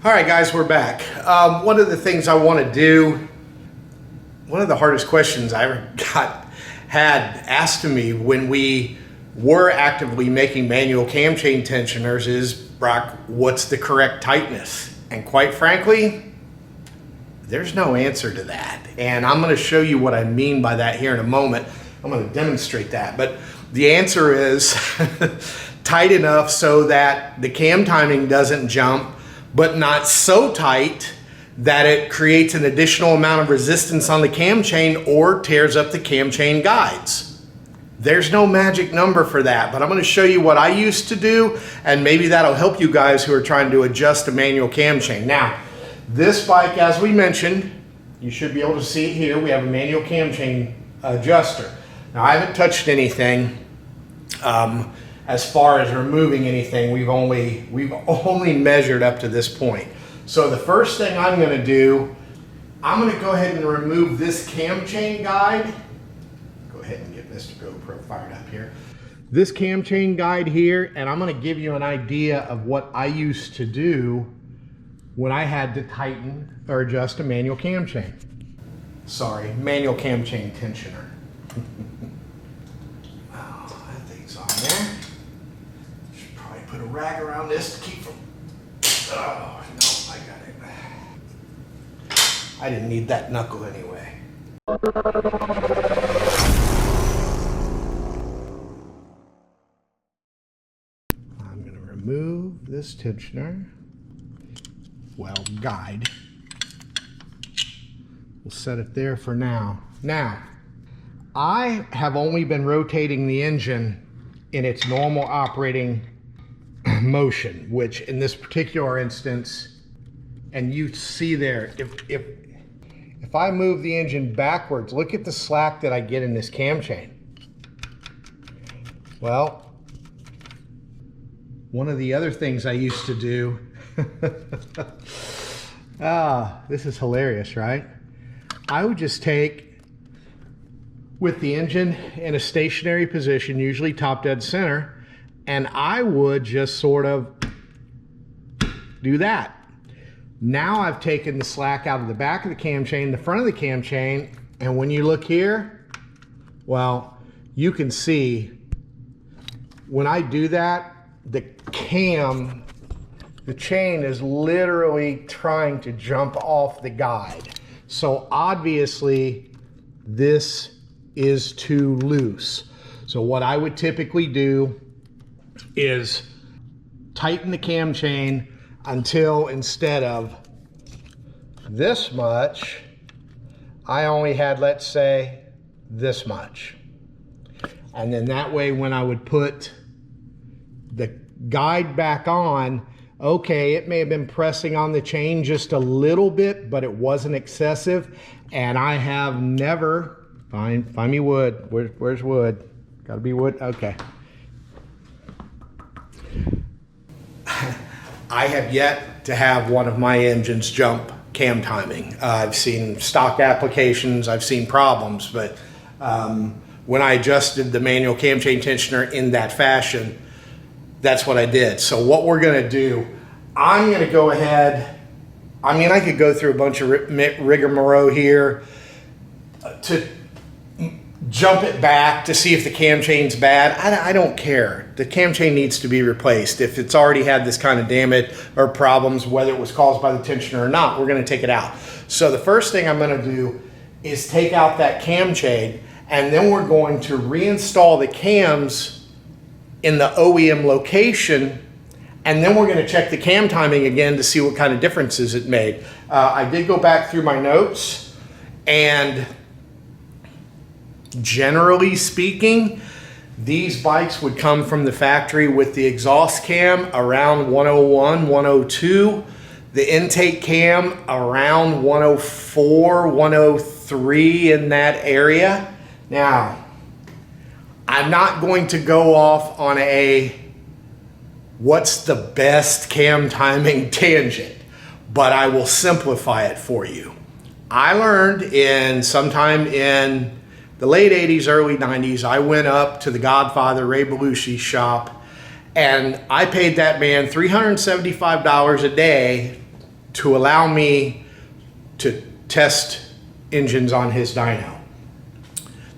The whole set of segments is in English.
All right, guys, we're back. One of the things I want to do, one of the hardest questions I ever had asked to me when we were actively making manual cam chain tensioners is, Brock, what's the correct tightness? And quite frankly, there's no answer to that. And I'm going to show you what I mean by that here in a moment. I'm going to demonstrate that. But the answer is tight enough so that the cam timing doesn't jump, but not so tight that it creates an additional amount of resistance on the cam chain or tears up the cam chain guides. There's no magic number for that, but I'm going to show you what I used to do, and maybe that'll help you guys who are trying to adjust a manual cam chain. Now, this bike, as we mentioned, you should be able to see it here. We have a manual cam chain adjuster. Now, I haven't touched anything. As far as removing anything, we've only measured up to this point. So the first thing I'm going to do, I'm going to go ahead and remove this cam chain guide. Go ahead and get Mr. GoPro fired up here. This cam chain guide here, and I'm going to give you an idea of what I used to do when I had to tighten or adjust a manual cam chain. Sorry, manual cam chain tensioner. Oh, that thing's on there. Put a rag around this to keep from, oh, no, I got it. I didn't need that knuckle anyway. I'm going to remove this tensioner, well, guide. We'll set it there for now. Now, I have only been rotating the engine in its normal operating motion, which in this particular instance, and you see there, if I move the engine backwards, look at the slack that I get in this cam chain. Well, one of the other things I used to do, this is hilarious, right? I would just take, with the engine in a stationary position, usually top dead center, and I would just sort of do that. Now I've taken the slack out of the back of the cam chain, the front of the cam chain, and when you look here, well, you can see when I do that, the chain is literally trying to jump off the guide. So obviously this is too loose. So what I would typically do is tighten the cam chain until instead of this much, I only had, let's say, this much. And then that way when I would put the guide back on, okay, it may have been pressing on the chain just a little bit, but it wasn't excessive. And I have never, find me wood. Where's wood? Gotta be wood, okay. I have yet to have one of my engines jump cam timing. I've seen stock applications, I've seen problems, but when I adjusted the manual cam chain tensioner in that fashion, that's what I did. So what we're gonna do, I'm gonna go ahead, I mean, I could go through a bunch of rigmarole here to jump it back to see if the cam chain's bad. I don't care. The cam chain needs to be replaced. If it's already had this kind of damage or problems, whether it was caused by the tensioner or not, we're going to take it out. So the first thing I'm going to do is take out that cam chain, and then we're going to reinstall the cams in the OEM location, and then we're going to check the cam timing again to see what kind of differences it made. I did go back through my notes, and generally speaking, these bikes would come from the factory with the exhaust cam around 101, 102, the intake cam around 104, 103 in that area. Now, I'm not going to go off on a what's the best cam timing tangent, but I will simplify it for you. I learned sometime in the late 80s, early 90s, I went up to the Godfather, Ray Belushi's shop, and I paid that man $375 a day to allow me to test engines on his dyno.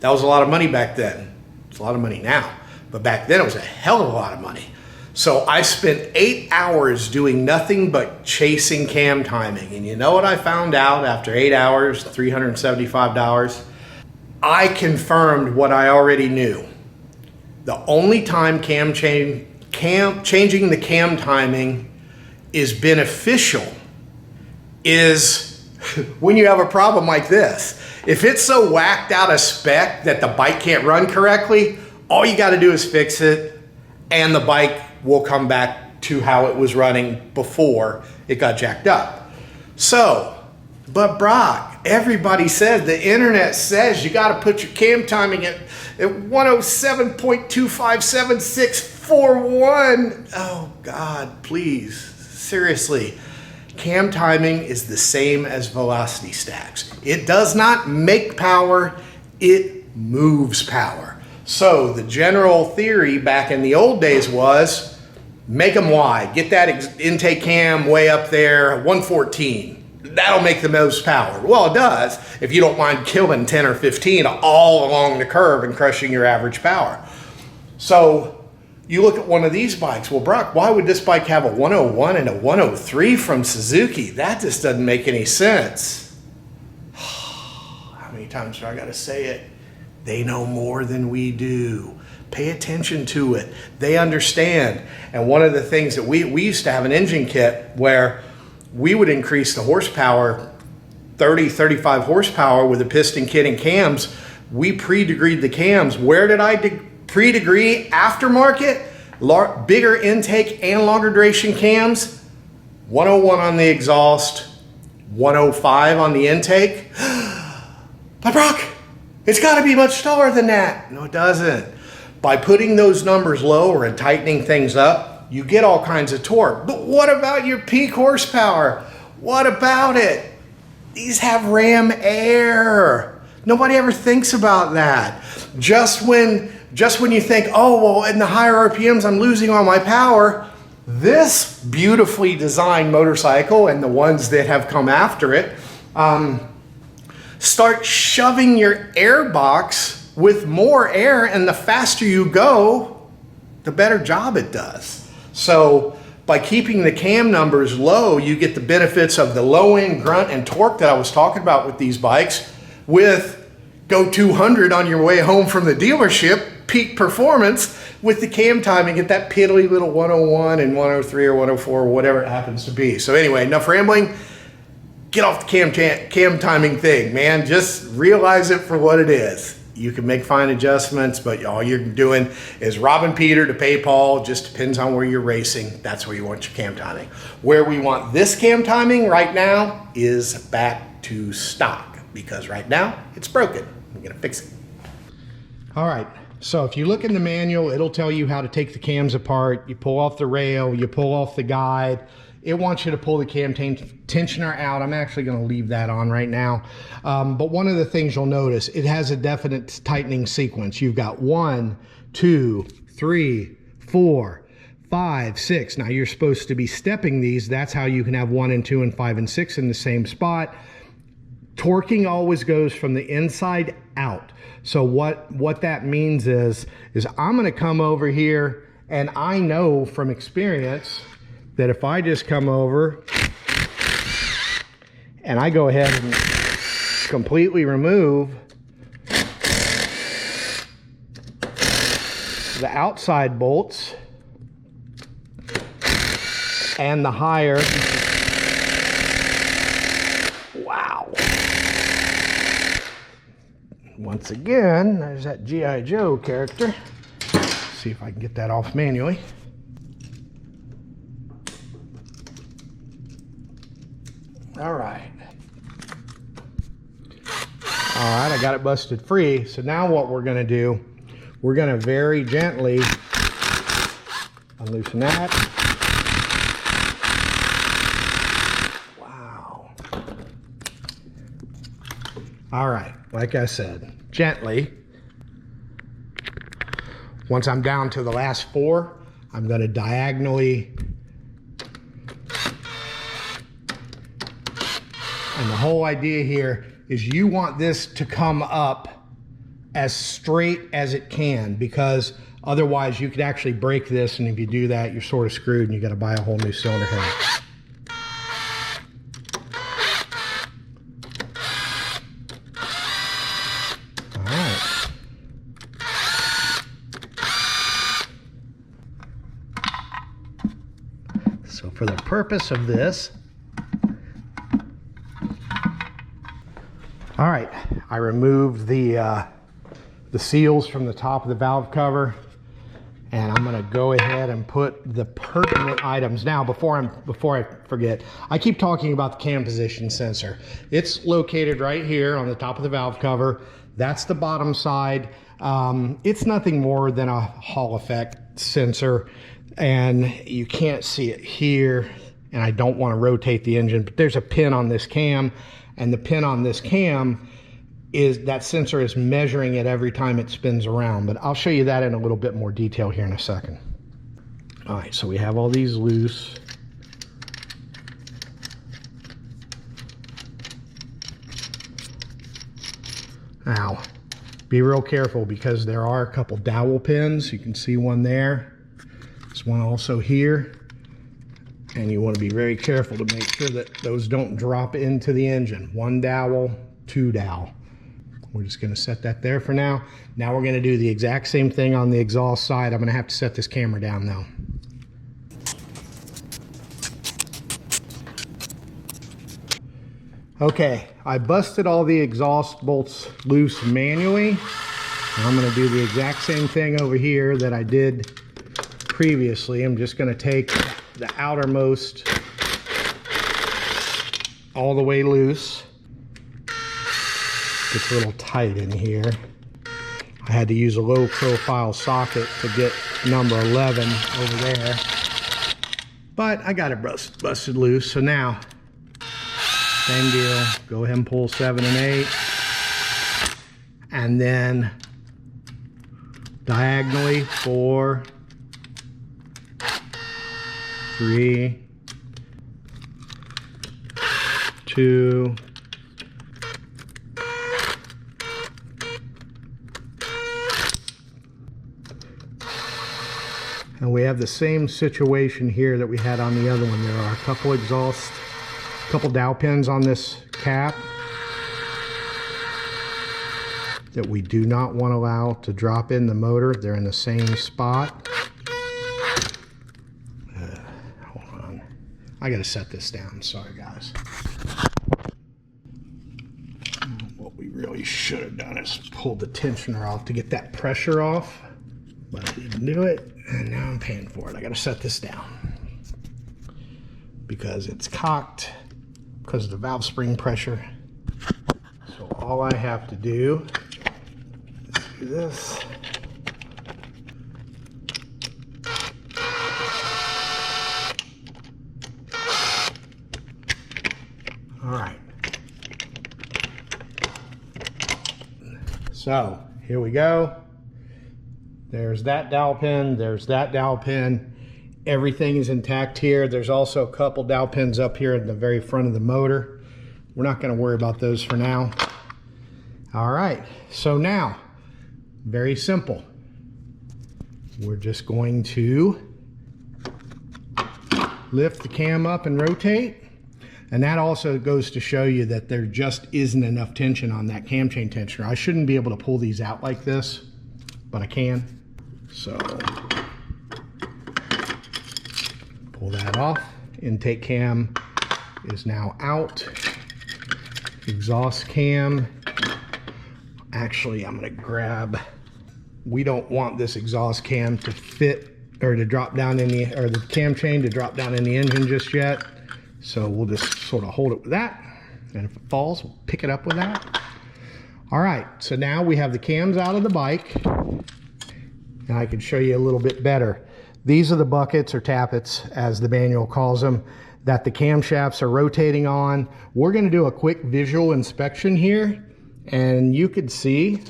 That was a lot of money back then. It's a lot of money now, but back then it was a hell of a lot of money. So I spent 8 hours doing nothing but chasing cam timing. And you know what I found out after 8 hours, $375? I confirmed what I already knew. The only time changing the cam timing is beneficial is when you have a problem like this. If it's so whacked out of spec that the bike can't run correctly, all you got to do is fix it and the bike will come back to how it was running before it got jacked up. So, but Brock, everybody says, the internet says you got to put your cam timing at 107.257641. Oh God, please, seriously. Cam timing is the same as velocity stacks. It does not make power, it moves power. So the general theory back in the old days was make them wide, get that intake cam way up there, 114. That'll make the most power. Well, it does if you don't mind killing 10 or 15 all along the curve and crushing your average power. So you look at one of these bikes. Well, Brock, why would this bike have a 101 and a 103 from Suzuki? That just doesn't make any sense. How many times do I got to say it? They know more than we do. Pay attention to it. They understand. And one of the things that we used to have an engine kit where we would increase the horsepower, 30, 35 horsepower with a piston kit and cams. We pre-degreed the cams. Where did I pre-degree? Aftermarket, bigger intake and longer duration cams, 101 on the exhaust, 105 on the intake. But Brock, it's got to be much taller than that. No, it doesn't. By putting those numbers lower and tightening things up, you get all kinds of torque. But what about your peak horsepower? What about it? These have ram air. Nobody ever thinks about that. Just when you think, oh, well, in the higher RPMs, I'm losing all my power, this beautifully designed motorcycle and the ones that have come after it, start shoving your air box with more air, and the faster you go, the better job it does. So by keeping the cam numbers low, you get the benefits of the low end grunt and torque that I was talking about with these bikes, with go 200 on your way home from the dealership, peak performance with the cam timing at that piddly little 101 and 103 or 104 or whatever it happens to be. So anyway, enough rambling. Get off the cam timing thing, man. Just realize it for what it is. You can make fine adjustments, but all you're doing is robbing Peter to pay Paul. Just depends on where you're racing. That's where you want your cam timing. Where we want this cam timing right now is back to stock, because right now it's broken. I'm gonna fix it. All right, so if you look in the manual, it'll tell you how to take the cams apart. You pull off the rail, you pull off the guide. It wants you to pull the cam tensioner out. I'm actually going to leave that on right now. But one of the things you'll notice, it has a definite tightening sequence. You've got 1, 2, 3, 4, 5, 6. Now you're supposed to be stepping these. That's how you can have 1 and 2 and 5 and 6 in the same spot. Torquing always goes from the inside out. So what that means is I'm going to come over here, and I know from experience that if I just come over and I go ahead and completely remove the outside bolts and the higher, wow. Once again, there's that G.I. Joe character. Let's see if I can get that off manually. All right, I got it busted free. So now what we're gonna do, we're gonna very gently unloosen that. Wow. All right, like I said, gently. Once I'm down to the last 4, I'm gonna diagonally And the whole idea here is you want this to come up as straight as it can, because otherwise you could actually break this, and if you do that, you're sort of screwed and you got to buy a whole new cylinder head. All right. So for the purpose of this, all right, I removed the seals from the top of the valve cover, and I'm gonna go ahead and put the pertinent items. Now, before I forget, I keep talking about the cam position sensor. It's located right here on the top of the valve cover. That's the bottom side. It's nothing more than a Hall effect sensor, and you can't see it here, and I don't want to rotate the engine, but there's a pin on this cam, and the pin on this cam is that sensor is measuring it every time it spins around, but I'll show you that in a little bit more detail here in a second. All right, so we have all these loose. Now, be real careful because there are a couple dowel pins. You can see one there. There's one also here. And you want to be very careful to make sure that those don't drop into the engine. One dowel, two dowel. We're just going to set that there for now. Now we're going to do the exact same thing on the exhaust side. I'm going to have to set this camera down though. Okay, I busted all the exhaust bolts loose manually. I'm going to do the exact same thing over here that I did previously. I'm just going to take the outermost all the way loose. It's a little tight in here. I had to use a low profile socket to get number 11 over there, but I got it busted loose. So now, same deal, go ahead and pull 7 and 8, and then diagonally 4, 3, 2, and we have the same situation here that we had on the other one. There are a couple dowel pins on this cap that we do not want to allow to drop in the motor. They're in the same spot. Hold on. I got to set this down. Sorry, guys. What we really should have done is pulled the tensioner off to get that pressure off, but I didn't do it. And now I'm paying for it. I gotta set this down because it's cocked because of the valve spring pressure. So all I have to do is do this. All right. So here we go. There's that dowel pin, there's that dowel pin. Everything is intact here. There's also a couple dowel pins up here at the very front of the motor. We're not going to worry about those for now. All right, so now, very simple. We're just going to lift the cam up and rotate. And that also goes to show you that there just isn't enough tension on that cam chain tensioner. I shouldn't be able to pull these out like this, but I can. So pull that off. Intake cam is now out. Exhaust cam. Actually, I'm going to grab, we don't want this exhaust cam to fit or to drop down in the, or the cam chain to drop down in the engine just yet. So we'll just sort of hold it with that. And if it falls, we'll pick it up with that. All right, so now we have the cams out of the bike. And I can show you a little bit better. These are the buckets or tappets, as the manual calls them, that the camshafts are rotating on. We're going to do a quick visual inspection here, and you could see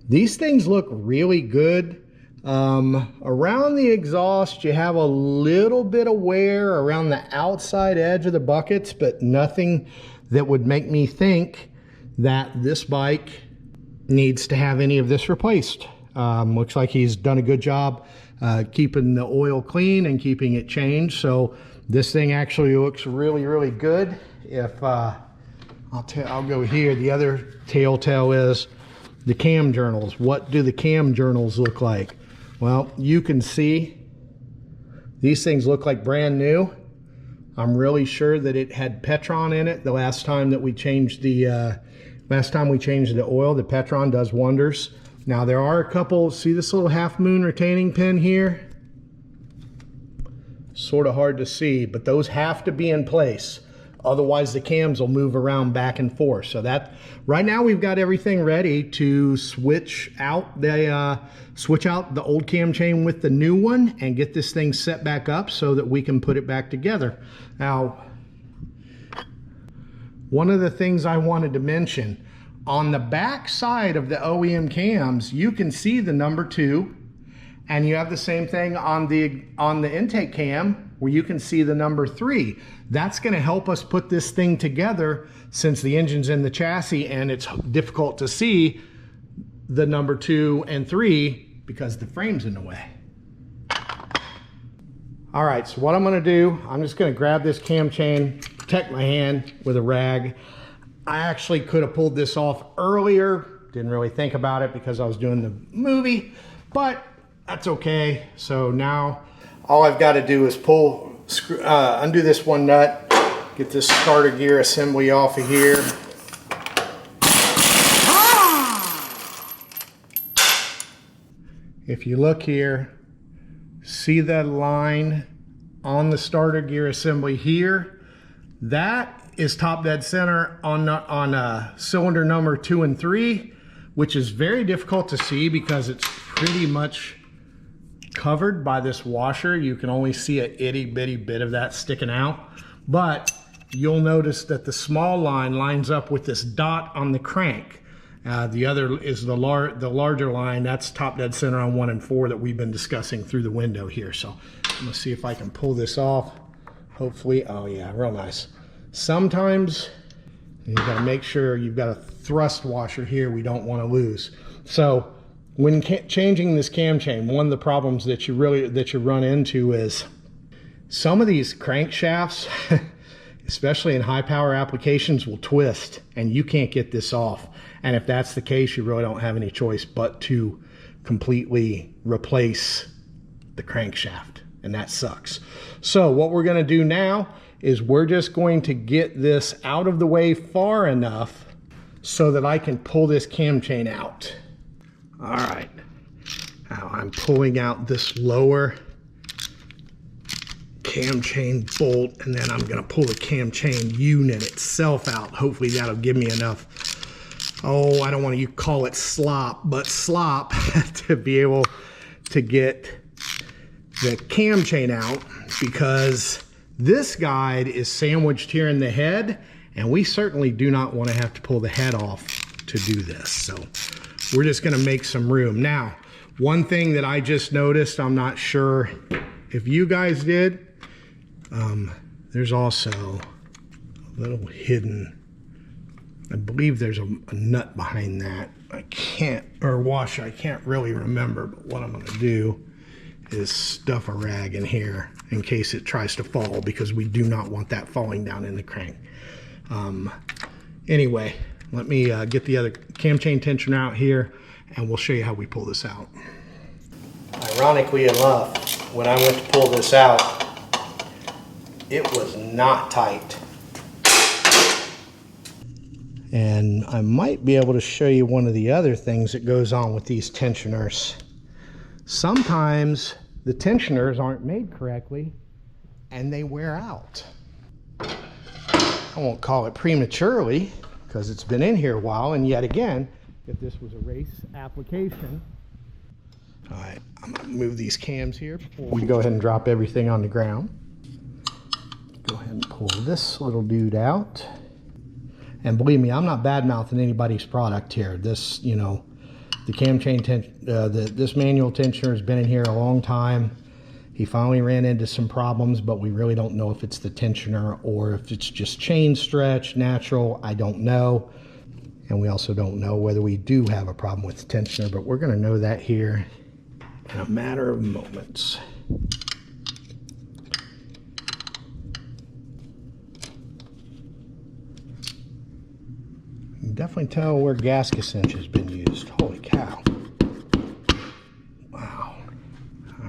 these things look really good. Around the exhaust, you have a little bit of wear around the outside edge of the buckets, but nothing that would make me think that this bike needs to have any of this replaced. Looks like he's done a good job keeping the oil clean and keeping it changed. So this thing actually looks really, really good. If I'll go here. The other telltale is the cam journals. What do the cam journals look like? Well, you can see these things look like brand new. I'm really sure that it had Petron in it the last time that we changed the oil. The Petron does wonders. Now there are a couple, see this little half moon retaining pin here? Sort of hard to see, but those have to be in place. Otherwise the cams will move around back and forth. So that, right now we've got everything ready to switch out the old cam chain with the new one and get this thing set back up so that we can put it back together. Now, one of the things I wanted to mention, on the back side of the OEM cams, you can see the number 2, and you have the same thing on the intake cam where you can see the number 3. That's going to help us put this thing together since the engine's in the chassis and it's difficult to see the number 2 and 3 because the frame's in the way. All right, so what I'm going to do, I'm just going to grab this cam chain, protect my hand with a rag. I actually could have pulled this off earlier. Didn't really think about it because I was doing the movie, but that's okay. So now all I've got to do is undo this one nut, get this starter gear assembly off of here. If you look here, see that line on the starter gear assembly here? That is top dead center on cylinder number 2 and 3, which is very difficult to see because it's pretty much covered by this washer. You can only see a itty bitty bit of that sticking out, but you'll notice that the small line lines up with this dot on the crank. The other is the larger line. That's top dead center on 1 and 4 that we've been discussing through the window here. So I'm gonna see if I can pull this off. Hopefully, oh yeah, real nice. Sometimes you've got to make sure you've got a thrust washer here we don't want to lose. So when changing this cam chain, one of the problems that you run into is some of these crankshafts, especially in high power applications, will twist and you can't get this off. And if that's the case, you really don't have any choice but to completely replace the crankshaft, and that sucks. So what we're going to do now is we're just going to get this out of the way far enough so that I can pull this cam chain out. All right, now I'm pulling out this lower cam chain bolt, and then I'm gonna pull the cam chain unit itself out. Hopefully that'll give me enough, oh, I don't want to call it slop, but slop to be able to get the cam chain out, because this guide is sandwiched here in the head, and we certainly do not want to have to pull the head off to do this. So we're just going to make some room. Now, one thing that I just noticed, I'm not sure if you guys did, there's also a little hidden, I believe there's a nut behind that. I can't really remember, but what I'm going to do is stuff a rag in here in case it tries to fall, because we do not want that falling down in the crank. Anyway, let me get the other cam chain tensioner out here and we'll show you how we pull this out. Ironically enough, when I went to pull this out, it was not tight. And I might be able to show you one of the other things that goes on with these tensioners. Sometimes the tensioners aren't made correctly and they wear out. I won't call it prematurely because it's been in here a while, and yet again, if this was a race application. All right, I'm gonna move these cams here before we go ahead and drop everything on the ground. Go ahead and pull this little dude out. And believe me, I'm not bad-mouthing anybody's product here. This, you know, the cam chain this manual tensioner has been in here a long time, He finally ran into some problems, but we really don't know if it's the tensioner or if it's just chain stretch, natural, I don't know. And we also don't know whether we do have a problem with the tensioner, but we're gonna know that here in a matter of moments. You can definitely tell where gasket cinch has been used. Holy cow. Wow.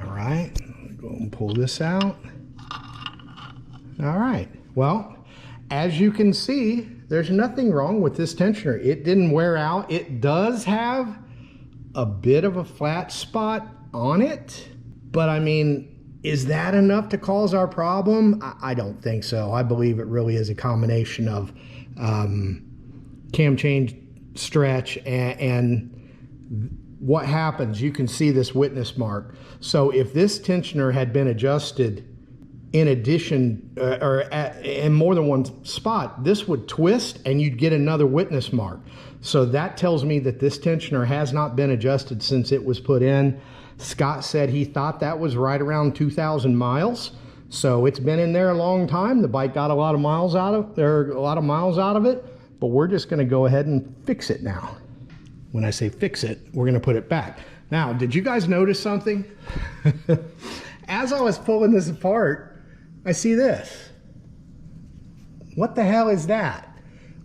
All right, go and pull this out. All right, well, as you can see, there's nothing wrong with this tensioner. It didn't wear out. It does have a bit of a flat spot on it, but I mean, is that enough to cause our problem? I don't think so. I believe it really is a combination of cam chain stretch and what happens. You can see this witness mark. So if this tensioner had been adjusted in addition in more than one spot, this would twist and you'd get another witness mark. So that tells me that this tensioner has not been adjusted since it was put in. Scott said he thought that was right around 2,000 miles. So it's been in there a long time. The bike got a lot of miles out of it, but we're just gonna go ahead and fix it now. When I say fix it, we're gonna put it back. Now, did you guys notice something? As I was pulling this apart, I see this. What the hell is that?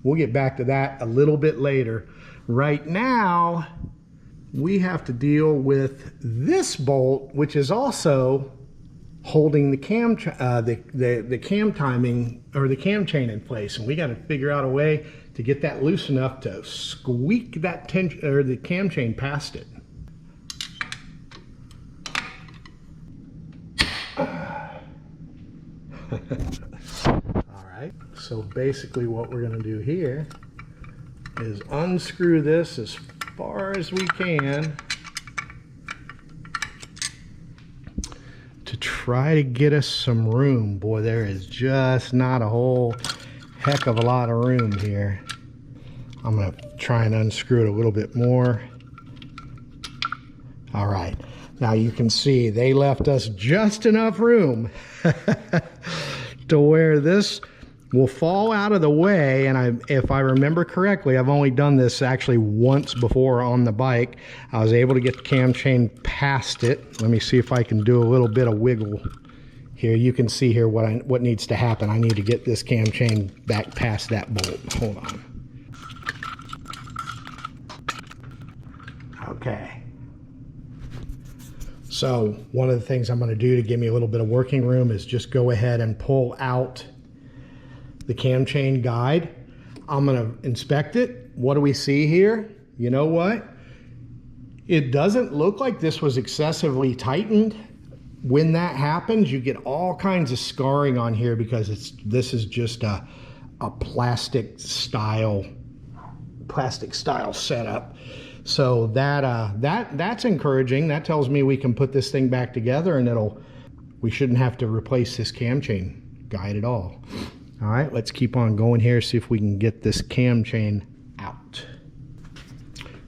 We'll get back to that a little bit later. Right now, we have to deal with this bolt, which is also holding the cam timing or the cam chain in place, and we got to figure out a way to get that loose enough to squeak that the cam chain past it. All right, so basically what we're going to do here is unscrew this as far as we can to try to get us some room. Boy, there is just not a whole heck of a lot of room here. I'm going to try and unscrew it a little bit more. All right, now you can see they left us just enough room to where this will fall out of the way. And if I remember correctly, I've only done this actually once before on the bike. I was able to get the cam chain past it. Let me see if I can do a little bit of wiggle here. You can see here what needs to happen. I need to get this cam chain back past that bolt. Hold on. Okay. So one of the things I'm going to do to give me a little bit of working room is just go ahead and pull out the cam chain guide. I'm going to inspect it. What do we see here? You know what? It doesn't look like this was excessively tightened. When that happens, you get all kinds of scarring on here because this is just a plastic style setup. So that's encouraging. That tells me we can put this thing back together and we shouldn't have to replace this cam chain guide at all. All right, let's keep on going here, see if we can get this cam chain out.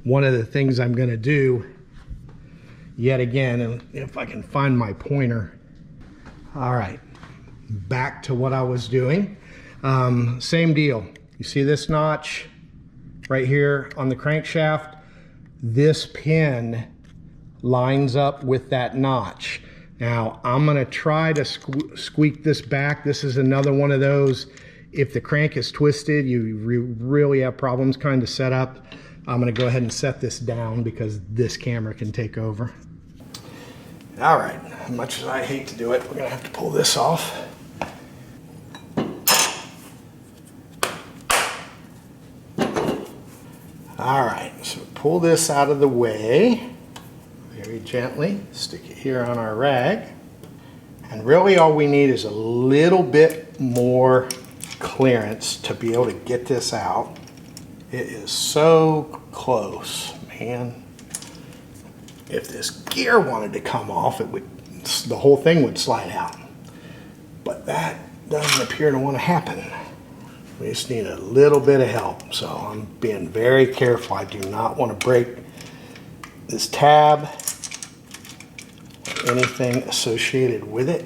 One of the things I'm gonna do, yet again, and if I can find my pointer. All right, back to what I was doing. Same deal. You see this notch right here on the crankshaft? This pin lines up with that notch. Now I'm gonna try to squeak this back. This is another one of those, if the crank is twisted, you really have problems kind of set up. I'm gonna go ahead and set this down because this camera can take over. All right, as much as I hate to do it, we're gonna have to pull this off. All right, so pull this out of the way very gently, stick it here on our rag. And really all we need is a little bit more clearance to be able to get this out. It is so close, man. If this gear wanted to come off, the whole thing would slide out. But that doesn't appear to want to happen. We just need a little bit of help. So I'm being very careful. I do not want to break this tab. anything associated with it.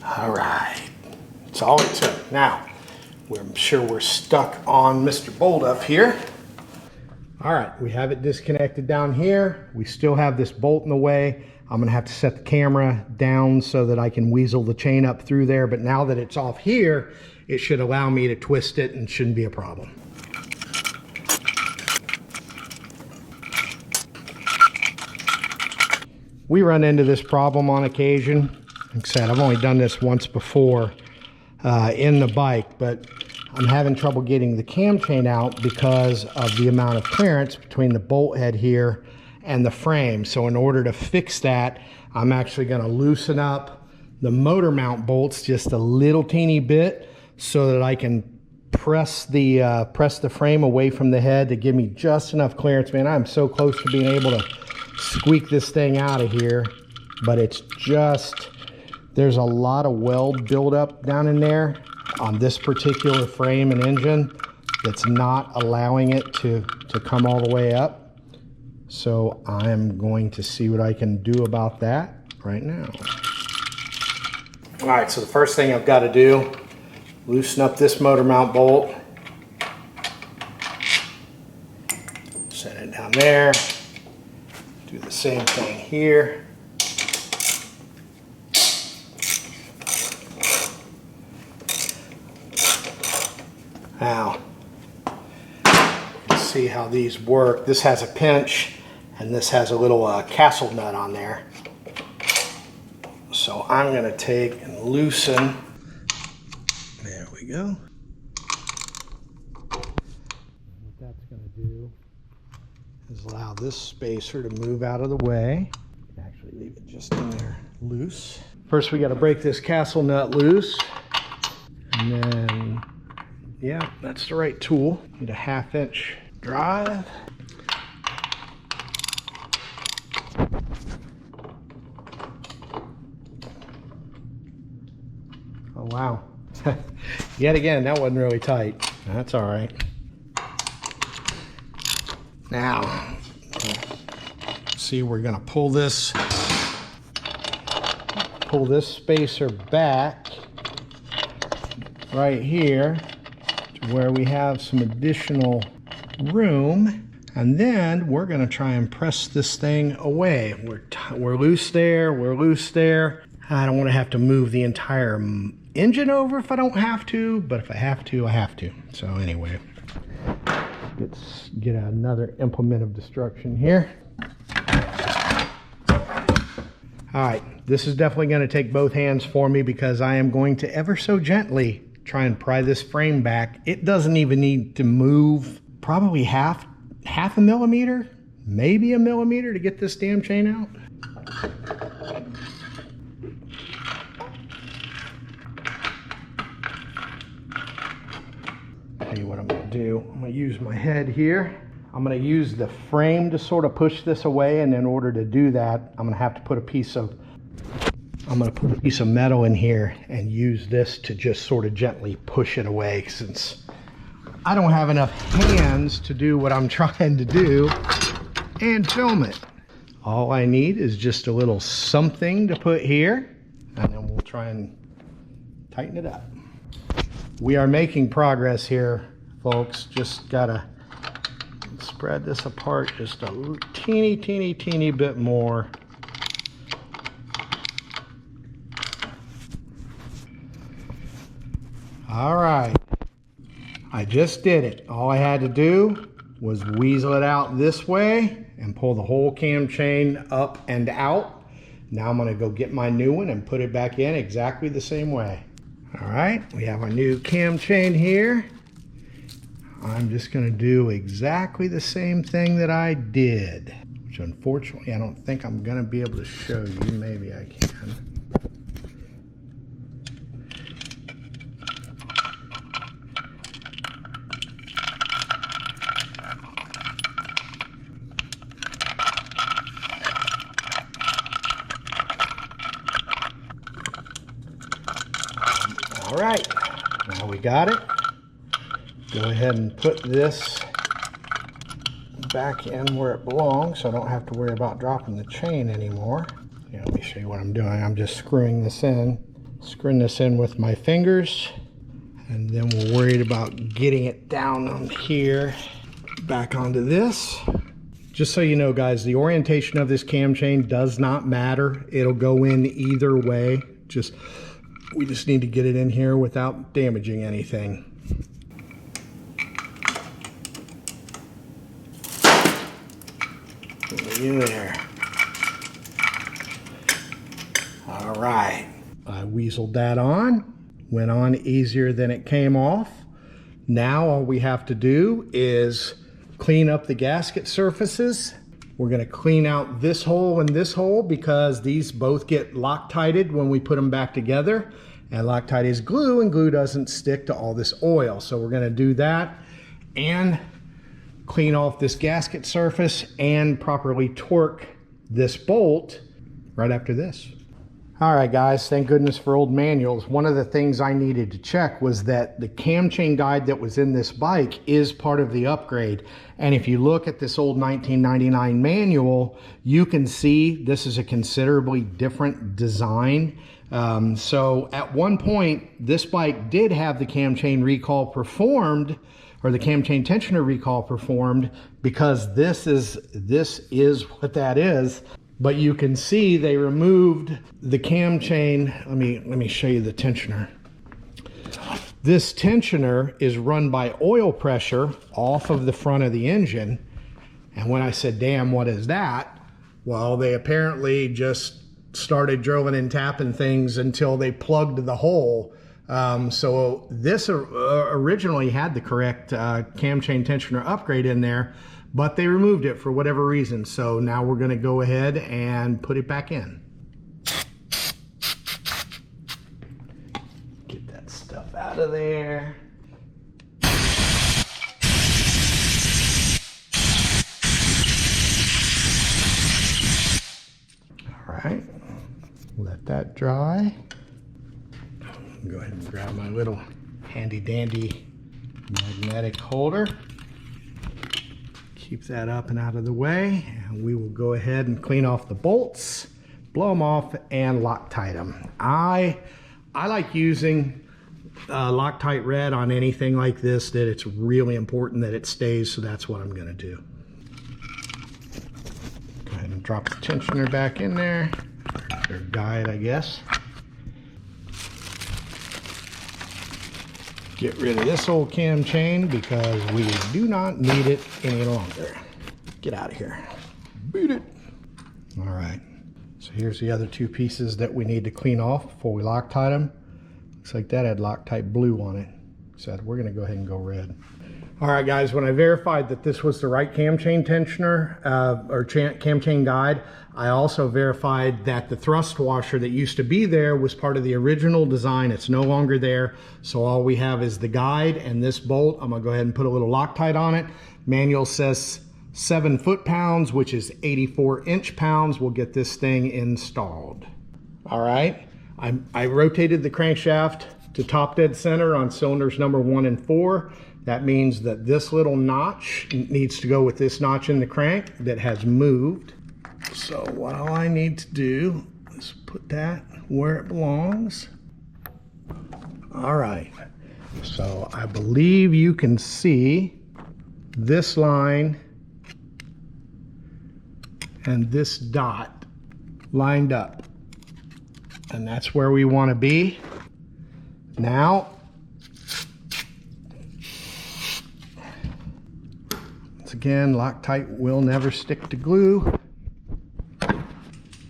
All right, that's all it took. Now, I'm sure we're stuck on Mr. Bolt up here. All right, we have it disconnected down here. We still have this bolt in the way. I'm gonna have to set the camera down so that I can weasel the chain up through there, but now that it's off here, it should allow me to twist it and shouldn't be a problem. We run into this problem on occasion. Like I said, I've only done this once before in the bike, but I'm having trouble getting the cam chain out because of the amount of clearance between the bolt head here and the frame. So in order to fix that, I'm actually going to loosen up the motor mount bolts just a little teeny bit so that I can press the frame away from the head to give me just enough clearance. Man, I'm so close to being able to squeak this thing out of here, but it's just, there's a lot of weld buildup down in there on this particular frame and engine that's not allowing it to come all the way up. So I'm going to see what I can do about that right now. All right, so the first thing I've got to do, loosen up this motor mount bolt. Set it down there. Do the same thing here. Now, let's see how these work. This has a pinch and this has a little castle nut on there. So I'm going to take and loosen. There we go. What that's going to do is allow this spacer to move out of the way. Actually leave it just in there loose. First we got to break this castle nut loose. And then, yeah, that's the right tool. Need a 1/2 inch drive. Oh wow. Yet again, that wasn't really tight. That's all right. Now, see, we're gonna pull this spacer back right here to where we have some additional room, and then we're gonna try and press this thing away. We're loose there, we're loose there. I don't want to have to move the entire engine over if I don't have to, but if I have to, I have to. So anyway, let's get another implement of destruction here. All right, this is definitely going to take both hands for me because I am going to ever so gently try and pry this frame back. It doesn't even need to move probably half a millimeter, maybe a millimeter to get this damn chain out. Tell you what I'm going to do. I'm going to use my head here. I'm going to use the frame to sort of push this away, and in order to do that, I'm going to have to put a piece of metal in here and use this to just sort of gently push it away, since I don't have enough hands to do what I'm trying to do and film it. All I need is just a little something to put here, and then we'll try and tighten it up. We are making progress here, folks. Just gotta spread this apart just a teeny bit more. All right, I just did it. All I had to do was weasel it out this way and pull the whole cam chain up and out. Now I'm gonna go get my new one and put it back in exactly the same way. All right, we have our new cam chain here. I'm just going to do exactly the same thing that I did, which unfortunately I don't think I'm going to be able to show you. Maybe I can. All right, now we got it. Go ahead and put this back in where it belongs so I don't have to worry about dropping the chain anymore. Yeah, let me show you what I'm doing. I'm just screwing this in with my fingers, and then we're worried about getting it down on here back onto this. Just so you know, guys, the orientation of this cam chain does not matter. It'll go in either way. We just need to get it in here without damaging anything. In there. All right. I weaseled that on. Went on easier than it came off. Now all we have to do is clean up the gasket surfaces. We're going to clean out this hole and this hole because these both get Loctited when we put them back together. And Loctite is glue, and glue doesn't stick to all this oil. So we're going to do that and clean off this gasket surface and properly torque this bolt right after this. All right, guys, thank goodness for old manuals. One of the things I needed to check was that the cam chain guide that was in this bike is part of the upgrade. And if you look at this old 1999 manual, you can see this is a considerably different design. So at one point, this bike did have the cam chain recall performed, or the cam chain tensioner recall performed, because this is what that is. But you can see they removed the cam chain. Let me show you the tensioner. This tensioner is run by oil pressure off of the front of the engine. And when I said, damn, what is that? Well, they apparently just started drilling and tapping things until they plugged the hole. So this originally had the correct cam chain tensioner upgrade in there, but they removed it for whatever reason. So now we're going to go ahead and put it back in. Get that stuff out of there. All right, let that dry. Go ahead and grab my little handy dandy magnetic holder. Keep that up and out of the way, and we will go ahead and clean off the bolts, blow them off, and Loctite them. I like using Loctite Red on anything like this, that it's really important that it stays, so that's what I'm going to do. Go ahead and drop the tensioner back in there, or guide, I guess. Get rid of this old cam chain because we do not need it any longer. Get out of here. Beat it. All right. So here's the other two pieces that we need to clean off before we Loctite them. Looks like that had Loctite blue on it. So we're going to go ahead and go red. All right, guys, when I verified that this was the right cam chain tensioner or cam chain guide, I also verified that the thrust washer that used to be there was part of the original design. It's no longer there. So all we have is the guide and this bolt. I'm gonna go ahead and put a little Loctite on it. Manual says 7 foot-pounds, which is 84 inch-pounds. We'll get this thing installed. All right, I rotated the crankshaft to top dead center on cylinders number 1 and 4. That means that this little notch needs to go with this notch in the crank that has moved. So what all I need to do is put that where it belongs. All right, so I believe you can see this line and this dot lined up, and that's where we want to be. Now, once again, Loctite will never stick to glue.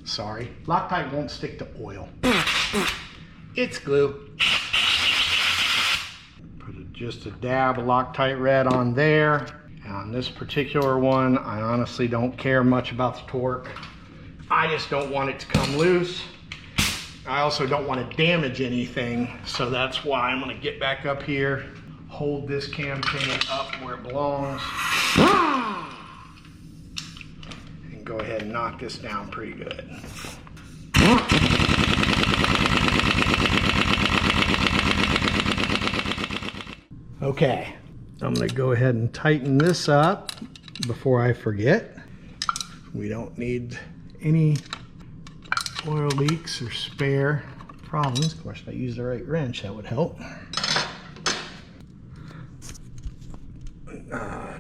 Sorry, Loctite won't stick to oil. It's glue. Put just a dab of Loctite Red on there. And on this particular one, I honestly don't care much about the torque. I just don't want it to come loose. I also don't want to damage anything, so that's why I'm going to get back up here, hold this cam chain up where it belongs, and go ahead and knock this down pretty good. Okay, I'm gonna go ahead and tighten this up before I forget. We don't need any oil leaks or spare problems. Of course, if I use the right wrench, that would help.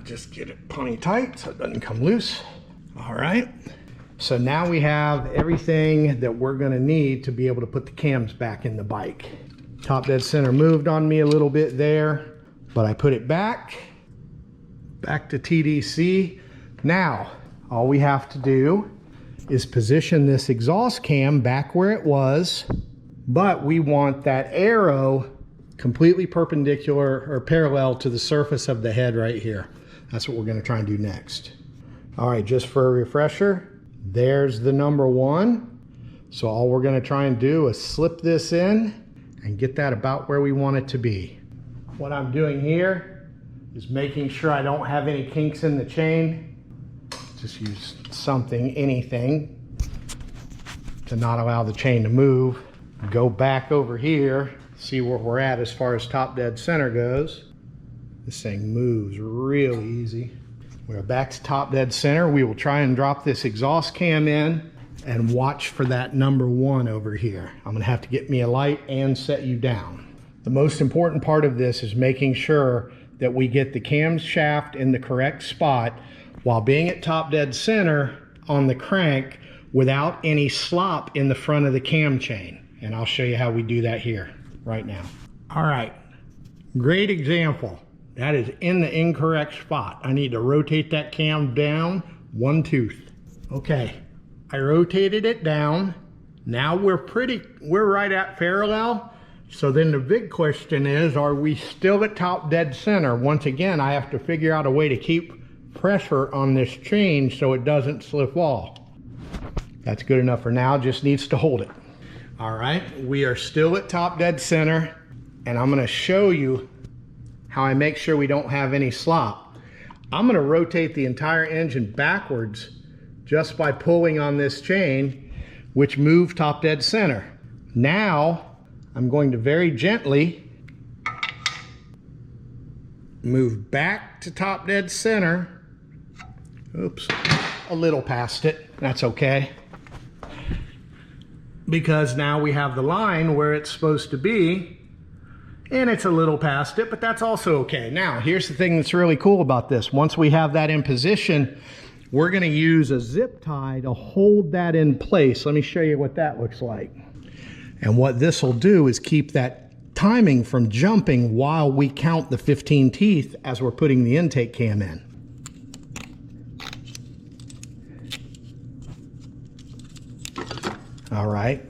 Just get it plenty tight so it doesn't come loose. All right, so now we have everything that we're gonna need to be able to put the cams back in the bike. Top dead center moved on me a little bit there, but I put it back to TDC. Now, all we have to do is position this exhaust cam back where it was, but we want that arrow completely perpendicular or parallel to the surface of the head right here. That's what we're gonna try and do next. All right, just for a refresher, there's the number 1. So all we're gonna try and do is slip this in and get that about where we want it to be. What I'm doing here is making sure I don't have any kinks in the chain. Just use something, anything, to not allow the chain to move. Go back over here, see where we're at as far as top dead center goes. This thing moves real easy. We're back to top dead center. We will try and drop this exhaust cam in and watch for that number 1 over here. I'm gonna have to get me a light and set you down. The most important part of this is making sure that we get the camshaft in the correct spot while being at top dead center on the crank without any slop in the front of the cam chain. And I'll show you how we do that here right now. All right, great example. That is in the incorrect spot. I need to rotate that cam down 1 tooth. Okay, I rotated it down. Now we're right at parallel. So then the big question is, are we still at top dead center? Once again, I have to figure out a way to keep pressure on this chain so it doesn't slip off. That's good enough for now, just needs to hold it. All right, we are still at top dead center, and I'm gonna show you how I make sure we don't have any slop. I'm gonna rotate the entire engine backwards just by pulling on this chain, which moved top dead center. Now, I'm going to very gently move back to top dead center. Oops, a little past it, that's okay. Because now we have the line where it's supposed to be, and it's a little past it, but that's also okay. Now, here's the thing that's really cool about this. Once we have that in position, we're gonna use a zip tie to hold that in place. Let me show you what that looks like. And what this will do is keep that timing from jumping while we count the 15 teeth as we're putting the intake cam in. All right,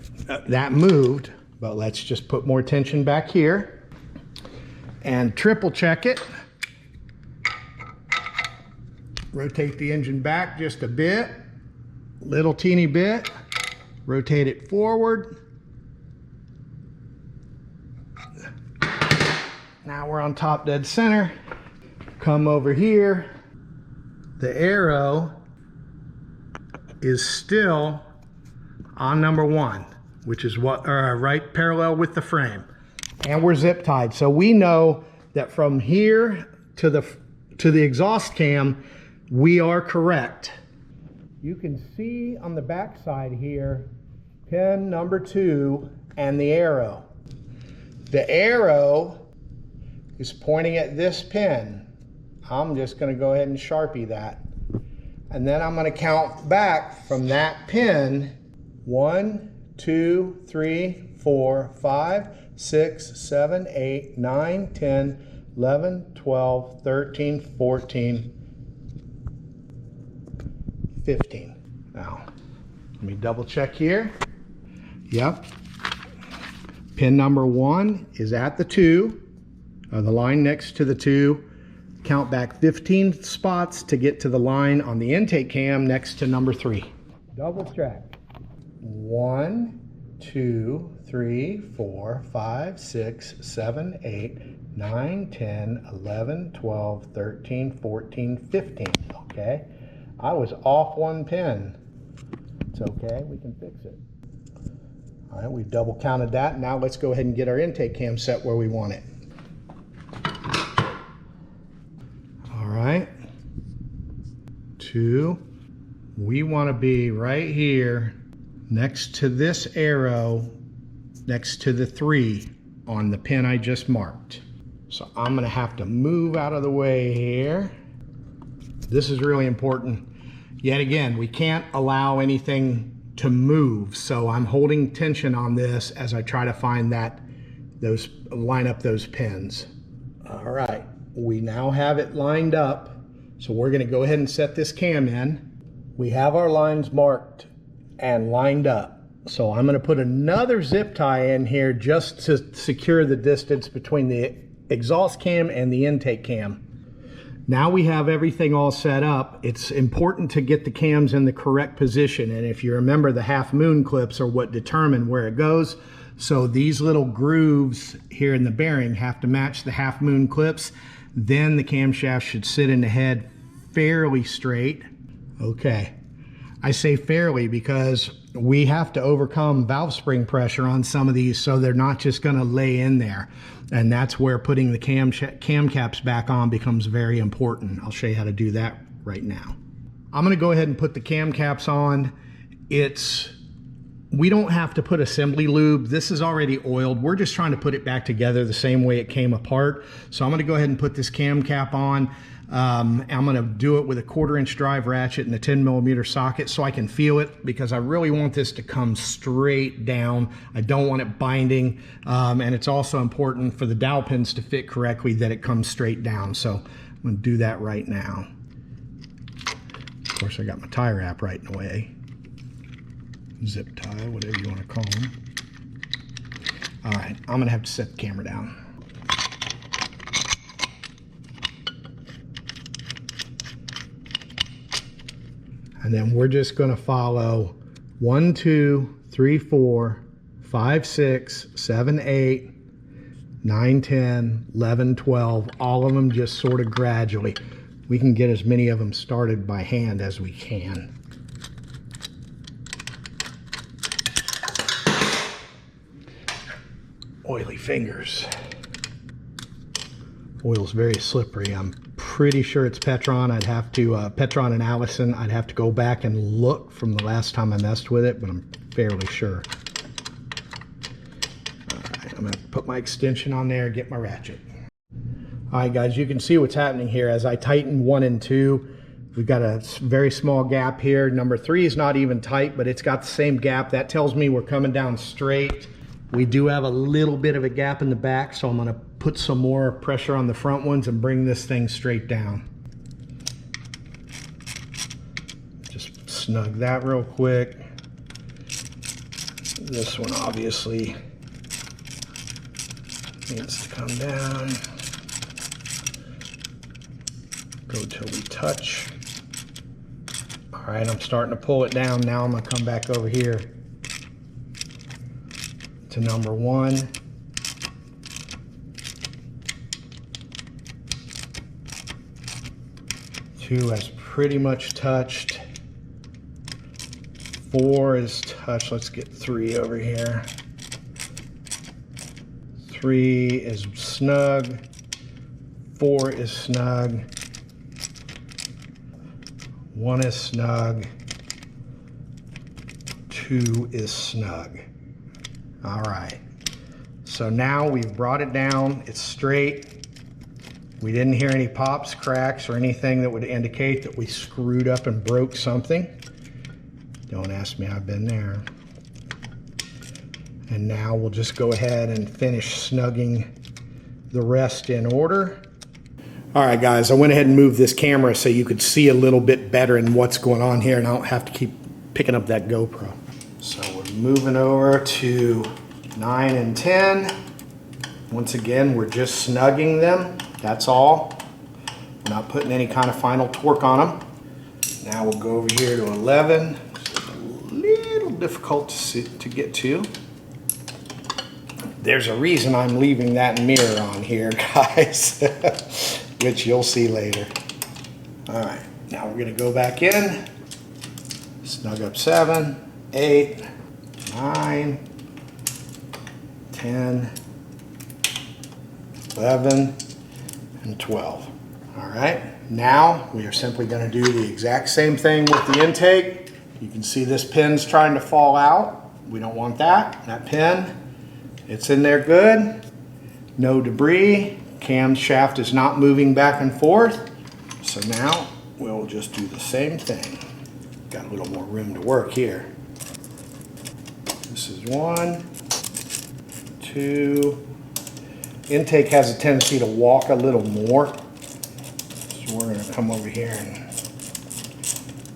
that moved, but let's just put more tension back here and triple check it. Rotate the engine back just a bit, little teeny bit, rotate it forward. Now we're on top dead center. Come over here. The arrow is still on number 1, which is what right parallel with the frame, and we're zip tied. So we know that from here to the exhaust cam, we are correct. You can see on the back side here, pin number 2 and the arrow. The arrow is pointing at this pin. I'm just going to go ahead and Sharpie that. And then I'm going to count back from that pin. 1, 2, 3, 4, 5, 6, 7, 8, 9, 10, 11, 12, 13, 14, 15. Now, let me double check here. Yep. Pin number 1 is at the 2, the line next to the 2. Count back 15 spots to get to the line on the intake cam next to number 3. Double check. 1, 2, 3, 4, 5, 6, 7, 8, 9, 10, 11, 12, 13, 14, 15. Okay. I was off 1 pin. It's okay, we can fix it. All right, we've double counted that. Now let's go ahead and get our intake cam set where we want it. 2. We want to be right here next to this arrow, next to the 3 on the pin I just marked. So I'm going to have to move out of the way here. This is really important. Yet again, we can't allow anything to move. So I'm holding tension on this as I try to find line up those pins. All right, we now have it lined up. So we're going to go ahead and set this cam in. We have our lines marked and lined up. So I'm going to put another zip tie in here just to secure the distance between the exhaust cam and the intake cam. Now we have everything all set up. It's important to get the cams in the correct position. And if you remember, the half moon clips are what determine where it goes. So these little grooves here in the bearing have to match the half moon clips. Then the camshaft should sit in the head fairly straight. Okay, I say fairly because we have to overcome valve spring pressure on some of these, so they're not just going to lay in there. And that's where putting the cam caps back on becomes very important. I'll show you how to do that right now. I'm going to go ahead and put the cam caps on. We don't have to put assembly lube. This is already oiled. We're just trying to put it back together the same way it came apart. So I'm going to go ahead and put this cam cap on. I'm going to do it with a 1/4-inch drive ratchet and a 10mm socket so I can feel it, because I really want this to come straight down. I don't want it binding, and it's also important for the dowel pins to fit correctly that it comes straight down. So I'm going to do that right now. Of course, I got my tie wrap right in the way. Zip tie, whatever you want to call them. All right, I'm going to have to set the camera down. And then we're just going to follow 1, 2, 3, 4, 5, 6, 7, 8, 9, 10, 11, 12, all of them just sort of gradually. We can get as many of them started by hand as we can. Oily fingers. Oil's very slippery. I'm pretty sure it's Petron. I'd have to, Petron and Allison, I'd have to go back and look from the last time I messed with it, but I'm fairly sure. All right, I'm gonna put my extension on there, get my ratchet. All right, guys, you can see what's happening here. As I tighten 1 and 2, we've got a very small gap here. Number 3 is not even tight, but it's got the same gap. That tells me we're coming down straight. We do have a little bit of a gap in the back, so I'm gonna put some more pressure on the front ones and bring this thing straight down. Just snug that real quick. This one obviously needs to come down. Go till we touch. All right, I'm starting to pull it down. Now I'm gonna come back over here to number 1. Two has pretty much touched. 4 is touched. Let's get 3 over here. 3 is snug. 4 is snug. 1 is snug. 2 is snug. All right, so now we've brought it down, it's straight. We didn't hear any pops, cracks, or anything that would indicate that we screwed up and broke something. Don't ask me, I've been there. And now we'll just go ahead and finish snugging the rest in order. All right, guys, I went ahead and moved this camera so you could see a little bit better in what's going on here, and I don't have to keep picking up that GoPro. So we're moving over to 9 and 10. Once again, we're just snugging them. That's all. We're not putting any kind of final torque on them. Now we'll go over here to 11. It's a little difficult to get to. There's a reason I'm leaving that mirror on here, guys, which you'll see later. All right, now we're gonna go back in, snug up 7, 8, 9, 10, 11, and 12. All right, now we are simply going to do the exact same thing with the intake. You can see this pin's trying to fall out. We don't want that. That pin, it's in there good. No debris. Camshaft is not moving back and forth. So now we'll just do the same thing. Got a little more room to work here. This is 1, 2. Intake has a tendency to walk a little more. So we're going to come over here and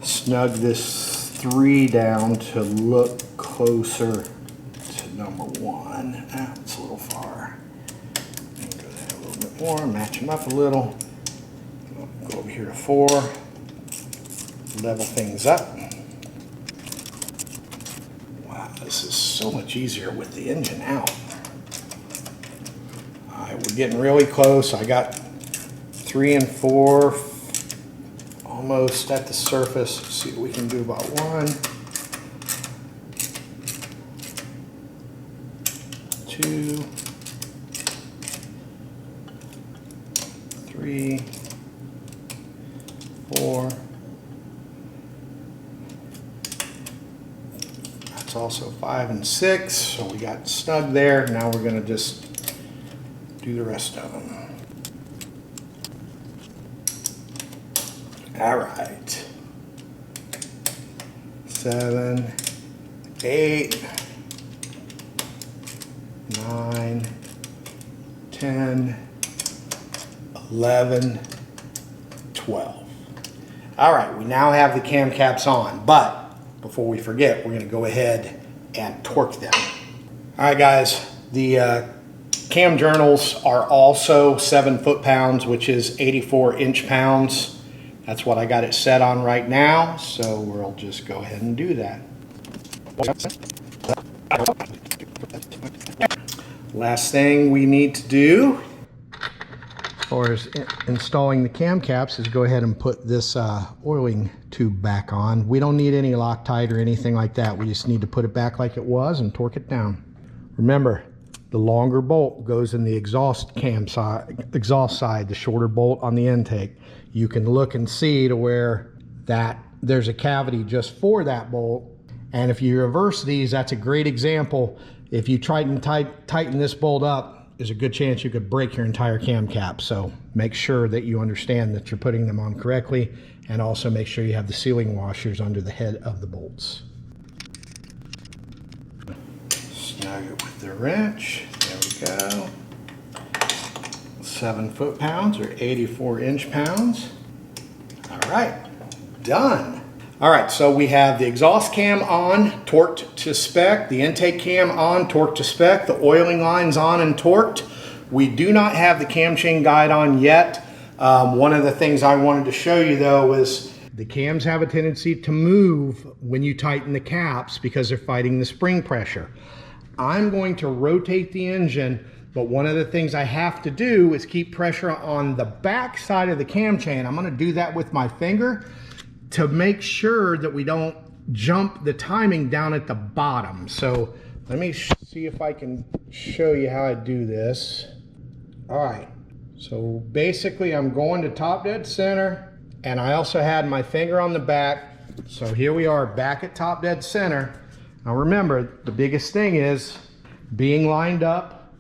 snug this 3 down to look closer to number 1. That's a little far. Go there a little bit more, match them up a little. Go over here to 4. Level things up. Wow, this is so much easier with the engine out. All right, we're getting really close. I got 3 and 4 almost at the surface. Let's see what we can do about 1, 2, 3, 4. That's also 5 and 6. So we got snug there. Now we're going to just do the rest of them. All right. 7, 8, 9, 10, 11, 12. All right, we now have the cam caps on, but before we forget, we're going to go ahead and torque them. All right, guys, the cam journals are also 7 foot-pounds, which is 84 inch-pounds. That's what I got it set on right now, so we'll just go ahead and do that. Last thing we need to do as far as installing the cam caps is go ahead and put this oiling tube back on. We don't need any Loctite or anything like that. We just need to put it back like it was and torque it down. Remember, the longer bolt goes in the exhaust side, the shorter bolt on the intake. You can look and see to where that there's a cavity just for that bolt. And if you reverse these, that's a great example. If you try and tighten this bolt up, there's a good chance you could break your entire cam cap. So make sure that you understand that you're putting them on correctly, and also make sure you have the sealing washers under the head of the bolts. Snug it with the wrench. There we go. 7 foot-pounds or 84 inch-pounds. All right, done. All right, so we have the exhaust cam on, torqued to spec, the intake cam on, torqued to spec, the oiling line's on and torqued. We do not have the cam chain guide on yet. One of the things I wanted to show you though is the cams have a tendency to move when you tighten the caps because they're fighting the spring pressure. I'm going to rotate the engine, but one of the things I have to do is keep pressure on the back side of the cam chain. I'm going to do that with my finger to make sure that we don't jump the timing down at the bottom. So let me see if I can show you how I do this. All right, so basically I'm going to top dead center, and I also had my finger on the back. So here we are back at top dead center. Now remember, the biggest thing is being lined up.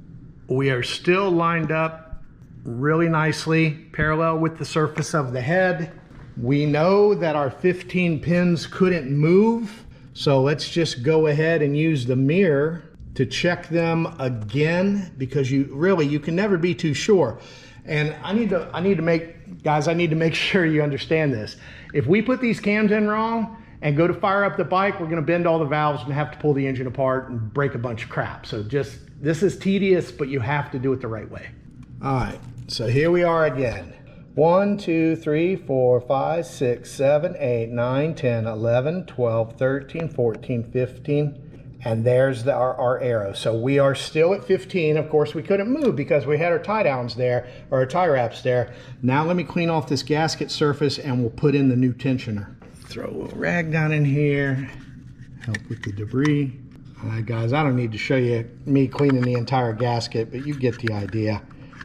We are still lined up really nicely, parallel with the surface of the head. We know that our 15 pins couldn't move, so let's just go ahead and use the mirror to check them again, because you can never be too sure. And I need to make sure you understand this. If we put these cams in wrong and go to fire up the bike, we're going to bend all the valves and have to pull the engine apart and break a bunch of crap. So this is tedious, but you have to do it the right way. All right, so here we are again. 1, 2, 3, 4, 5, 6, 7, 8, 9, 10, 11, 12, 13, 14, 15, and there's our arrow. So we are still at 15. Of course, we couldn't move because we had our tie downs there, or our tie wraps there. Now let me clean off this gasket surface and we'll put in the new tensioner. Throw a little rag down in here, help with the debris. All right, guys, I don't need to show you me cleaning the entire gasket, but you get the idea.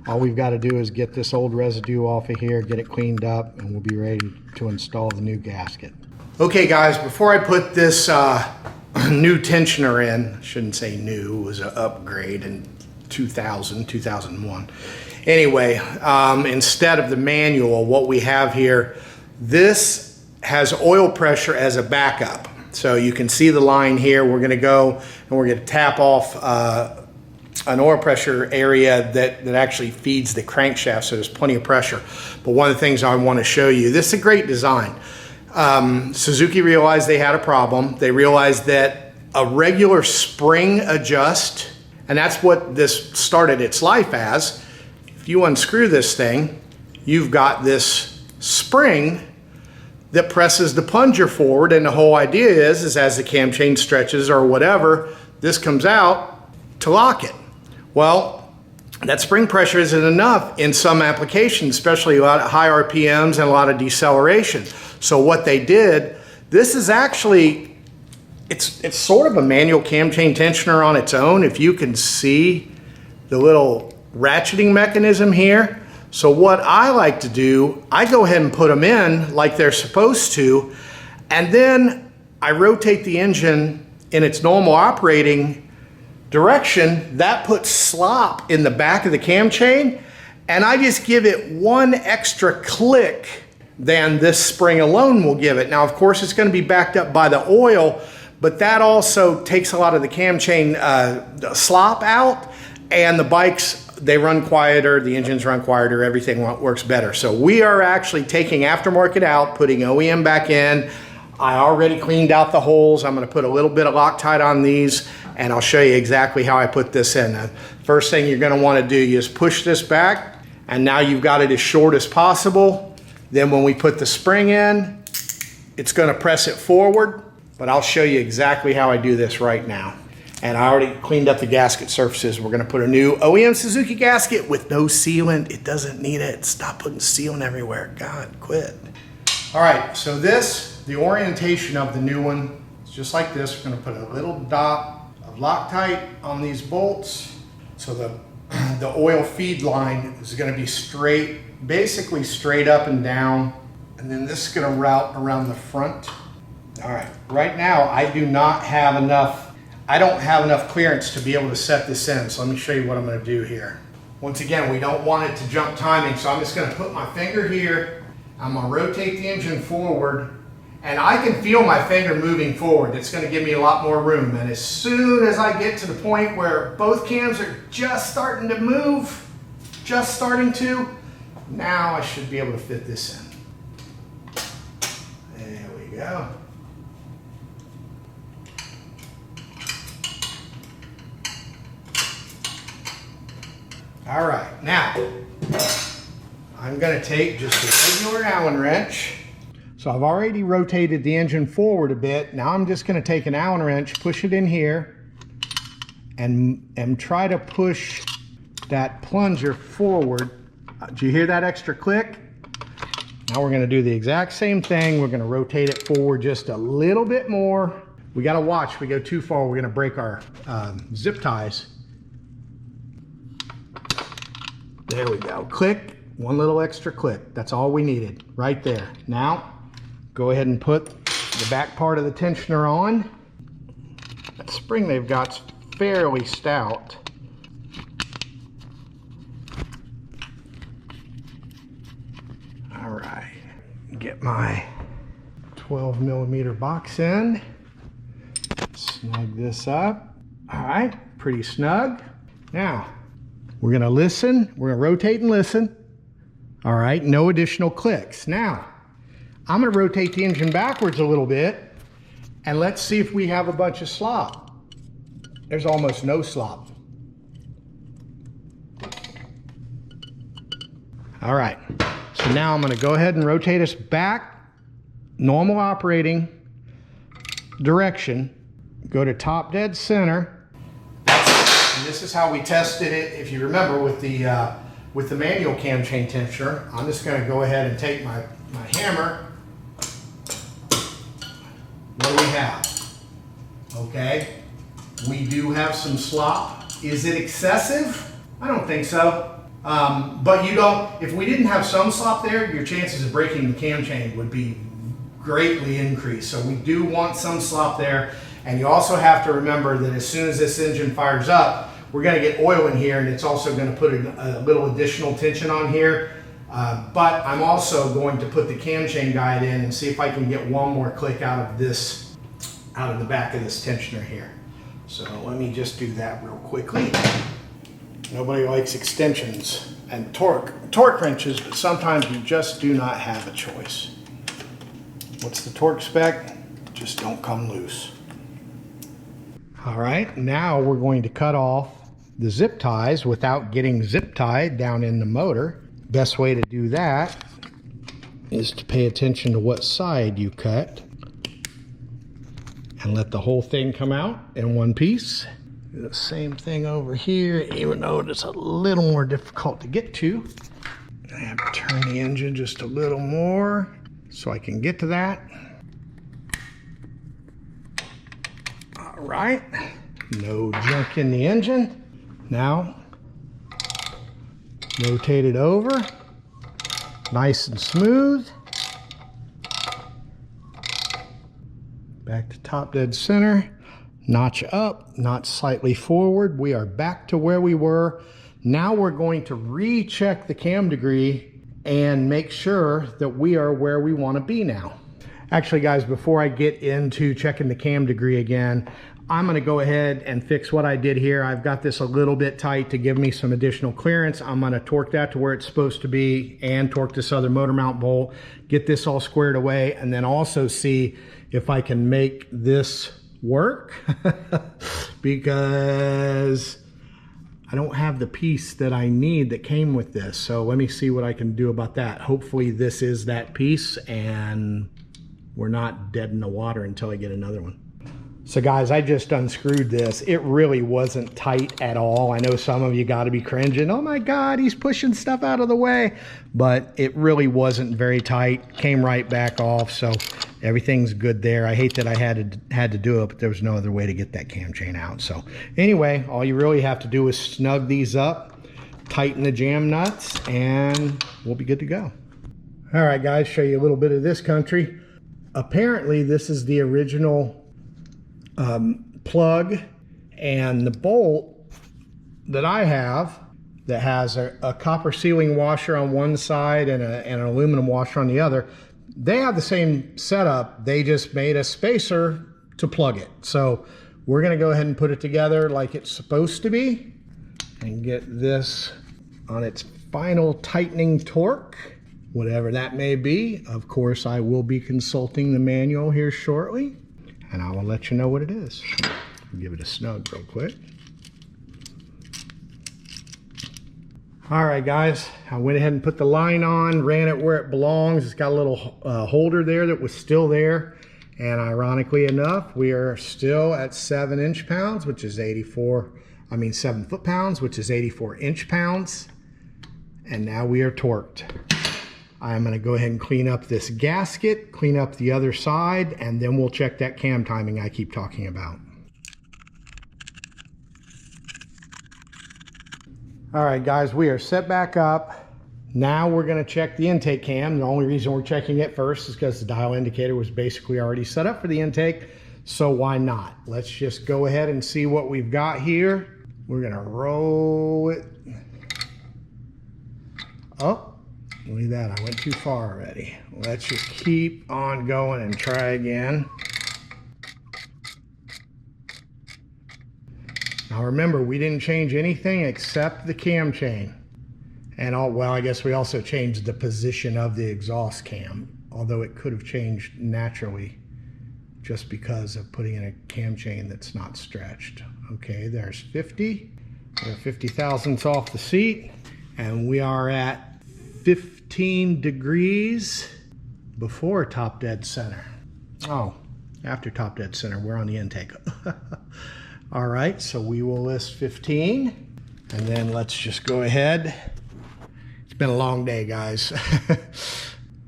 All we've got to do is get this old residue off of here, get it cleaned up, and we'll be ready to install the new gasket. Okay guys, before I put this new tensioner in, I shouldn't say new, it was an upgrade in 2001. Anyway, instead of the manual, what we have here, this has oil pressure as a backup. So you can see the line here. We're gonna go and we're gonna tap off an oil pressure area that actually feeds the crankshaft, so there's plenty of pressure. But one of the things I wanna show you, this is a great design. Suzuki realized they had a problem. They realized that a regular spring adjust, and that's what this started its life as. If you unscrew this thing, you've got this spring that presses the plunger forward, and the whole idea is as the cam chain stretches or whatever, this comes out to lock it. Well, that spring pressure isn't enough in some applications, especially a lot of high RPMs and a lot of deceleration. So what they did, this is actually, it's sort of a manual cam chain tensioner on its own, if you can see the little ratcheting mechanism here. So what I like to do, I go ahead and put them in like they're supposed to, and then I rotate the engine in its normal operating direction. That puts slop in the back of the cam chain, and I just give it one extra click than this spring alone will give it. Now, of course, it's gonna be backed up by the oil, but that also takes a lot of the cam chain slop out, and the bikes, they run quieter, the engines run quieter, everything works better. So we are actually taking aftermarket out, putting OEM back in. I already cleaned out the holes. I'm gonna put a little bit of Loctite on these, and I'll show you exactly how I put this in. The first thing you're gonna wanna do is push this back, and now you've got it as short as possible. Then when we put the spring in, it's gonna press it forward, but I'll show you exactly how I do this right now. And I already cleaned up the gasket surfaces. We're gonna put a new OEM Suzuki gasket with no sealant. It doesn't need it. Stop putting sealant everywhere. God, quit. All right, so this, the orientation of the new one, is just like this. We're gonna put a little dot of Loctite on these bolts. So the oil feed line is gonna be straight, basically straight up and down. And then this is gonna route around the front. All right, right now I don't have enough clearance to be able to set this in. So let me show you what I'm gonna do here. Once again, we don't want it to jump timing, so I'm just gonna put my finger here. I'm gonna rotate the engine forward, and I can feel my finger moving forward. It's gonna give me a lot more room. And as soon as I get to the point where both cams are just starting to move, now I should be able to fit this in. There we go. All right, now I'm gonna take just a regular Allen wrench. So I've already rotated the engine forward a bit. Now I'm just gonna take an Allen wrench, push it in here, and try to push that plunger forward. Do you hear that extra click? Now we're gonna do the exact same thing. We're gonna rotate it forward just a little bit more. We gotta watch, if we go too far, we're gonna break our zip ties. There we go, click, one little extra click. That's all we needed, right there. Now, go ahead and put the back part of the tensioner on. That spring they've got's fairly stout. All right, get my 12mm box in. Snug this up. All right, pretty snug. Now, we're gonna listen, we're gonna rotate and listen. All right, no additional clicks. Now, I'm gonna rotate the engine backwards a little bit, and let's see if we have a bunch of slop. There's almost no slop. All right, so now I'm gonna go ahead and rotate us back, normal operating direction, go to top dead center. And this is how we tested it. If you remember with the manual cam chain tensioner, I'm just going to go ahead and take my hammer. What do we have? Okay, we do have some slop. Is it excessive? I don't think so. But you don't, if we didn't have some slop there, your chances of breaking the cam chain would be greatly increased. So we do want some slop there. And you also have to remember that as soon as this engine fires up, we're going to get oil in here, and it's also going to put a little additional tension on here. But I'm also going to put the cam chain guide in and see if I can get one more click out of the back of this tensioner here. So let me just do that real quickly. Nobody likes extensions and torque wrenches, but sometimes you just do not have a choice. What's the torque spec? Just don't come loose. All right, now we're going to cut off the zip ties without getting zip tied down in the motor. Best way to do that is to pay attention to what side you cut and let the whole thing come out in one piece. Do the same thing over here, even though it's a little more difficult to get to. I have to turn the engine just a little more so I can get to that. All right, no junk in the engine. Now, rotate it over, nice and smooth. Back to top dead center. Notch up, notch slightly forward. We are back to where we were. Now we're going to recheck the cam degree and make sure that we are where we want to be now. Actually, guys, before I get into checking the cam degree again, I'm going to go ahead and fix what I did here. I've got this a little bit tight to give me some additional clearance. I'm going to torque that to where it's supposed to be and torque this other motor mount bolt, get this all squared away, and then also see if I can make this work because I don't have the piece that I need that came with this. So let me see what I can do about that. Hopefully this is that piece and we're not dead in the water until I get another one. So guys, I just unscrewed this. It really wasn't tight at all. I know some of you got to be cringing. Oh my God, he's pushing stuff out of the way. But it really wasn't very tight. Came right back off. So everything's good there. I hate that I had to do it, but there was no other way to get that cam chain out. So anyway, all you really have to do is snug these up, tighten the jam nuts, and we'll be good to go. All right, guys, show you a little bit of this country. Apparently, this is the original plug, and the bolt that I have that has a copper sealing washer on one side and an aluminum washer on the other, they have the same setup. They just made a spacer to plug it. So we're going to go ahead and put it together like it's supposed to be and get this on its final tightening torque, whatever that may be. Of course, I will be consulting the manual here shortly, and I will let you know what it is. Give it a snug real quick. All right, guys, I went ahead and put the line on, ran it where it belongs. It's got a little holder there that was still there. And ironically enough, we are still at 7 inch-pounds, which is 7 foot-pounds, which is 84 inch-pounds. And now we are torqued. I'm going to go ahead and clean up this gasket, clean up the other side, and then we'll check that cam timing I keep talking about. All right, guys, we are set back up. Now we're going to check the intake cam. The only reason we're checking it first is because the dial indicator was basically already set up for the intake, so why not? Let's just go ahead and see what we've got here. We're going to roll it. Oh, look at that. I went too far already. Let's just keep on going and try again. Now remember, we didn't change anything except the cam chain. And well, I guess we also changed the position of the exhaust cam, although it could have changed naturally just because of putting in a cam chain that's not stretched. Okay, there's 50. We're 50 thousandths off the seat, and we are at 15 degrees before top dead center. Oh, after top dead center, we're on the intake. All right, so we will list 15, and then let's just go ahead. It's been a long day, guys.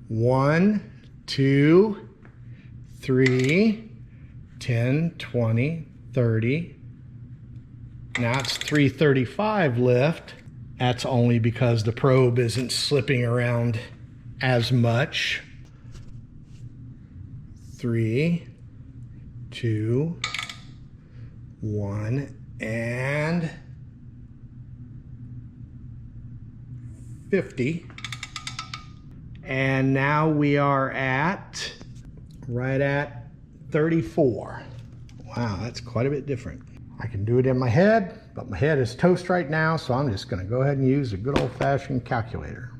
1, 2, 3, 10, 20, 30. Now it's 335 lift. That's only because the probe isn't slipping around as much. 3, 2, 1, and 50. And now we are at, right at 34. Wow, that's quite a bit different. I can do it in my head, but my head is toast right now, so I'm just gonna go ahead and use a good old-fashioned calculator.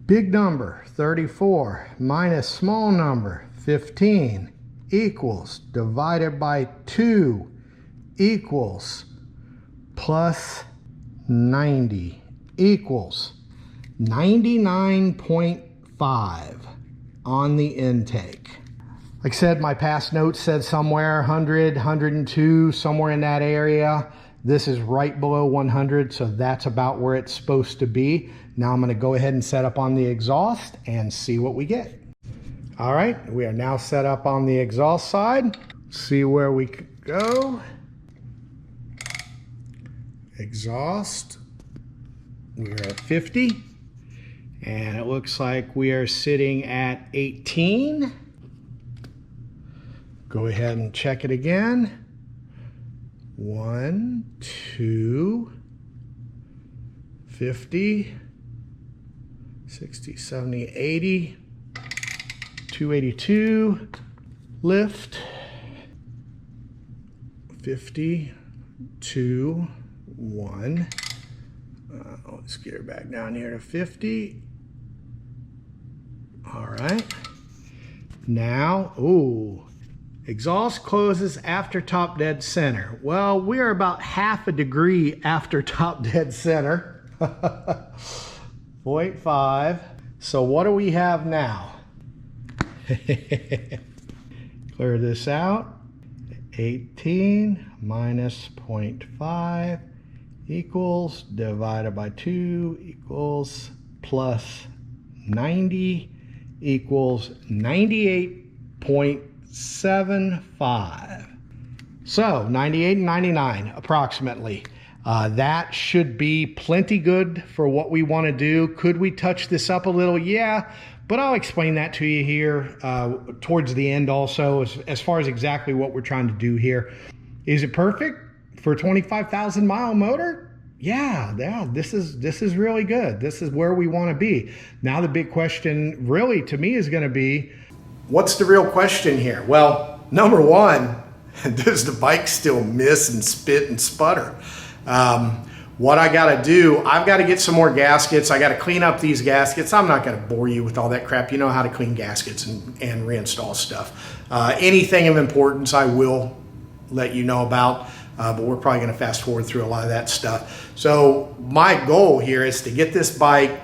Big number, 34, minus small number, 15, equals, divided by 2, equals, plus 90, equals 99.5 on the intake. Like I said, my past notes said somewhere 100, 102, somewhere in that area. This is right below 100, so that's about where it's supposed to be. Now I'm gonna go ahead and set up on the exhaust and see what we get. All right, we are now set up on the exhaust side. See where we could go. Exhaust, we're at 50. And it looks like we are sitting at 18. Go ahead and check it again. 1, 2, 50, 60, 70, 80, 282, lift, 50, 2, 1. Let's get her back down here to 50. All right. Now, ooh. Exhaust closes after top dead center. Well, we are about half a degree after top dead center. 0.5. So what do we have now? Clear this out. 18 minus 0.5 equals, divided by 2 equals, plus 90 equals 98.75. So 98 and 99 approximately. That should be plenty good for what we want to do. Could we touch this up a little? Yeah, but I'll explain that to you here towards the end also, as far as exactly what we're trying to do here. Is it perfect for a 25,000 mile motor? Yeah, this is really good. This is where we want to be. Now the big question really to me is going to be, what's the real question here? Well, number one, does the bike still miss and spit and sputter? What I got to do, I've got to get some more gaskets. I got to clean up these gaskets. I'm not going to bore you with all that crap. You know how to clean gaskets and reinstall stuff. Anything of importance I will let you know about, but we're probably going to fast forward through a lot of that stuff. So my goal here is to get this bike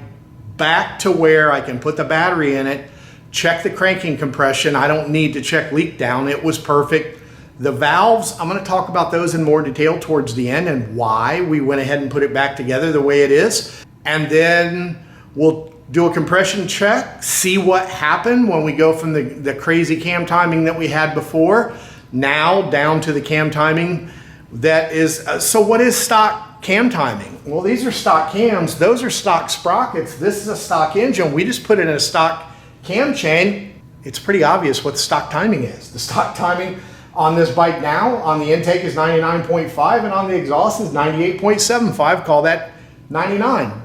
back to where I can put the battery in it, check the cranking compression. I don't need to check leak down. It was perfect. The valves, I'm going to talk about those in more detail towards the end and why we went ahead and put it back together the way it is. And then we'll do a compression check, see what happened when we go from the crazy cam timing that we had before, now down to the cam timing that is, so what is stock cam timing? Well, these are stock cams. Those are stock sprockets. This is a stock engine. We just put it in a stock cam chain. It's pretty obvious what the stock timing is. The stock timing on this bike now on the intake is 99.5 and on the exhaust is 98.75. Call that 99.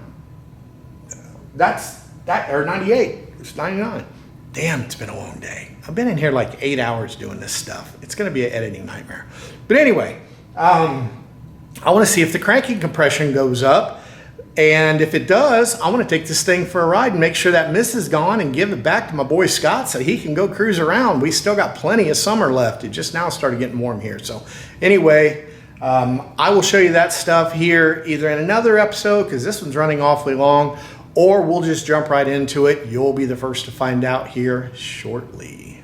That's that, or 98. It's 99. Damn, it's been a long day. I've been in here like 8 hours doing this stuff. It's going to be an editing nightmare. But anyway, I want to see if the cranking compression goes up. And if it does, I want to take this thing for a ride and make sure that mist is gone and give it back to my boy Scott so he can go cruise around. We still got plenty of summer left. It just now started getting warm here. So anyway, I will show you that stuff here either in another episode, because this one's running awfully long, or we'll just jump right into it. You'll be the first to find out here shortly.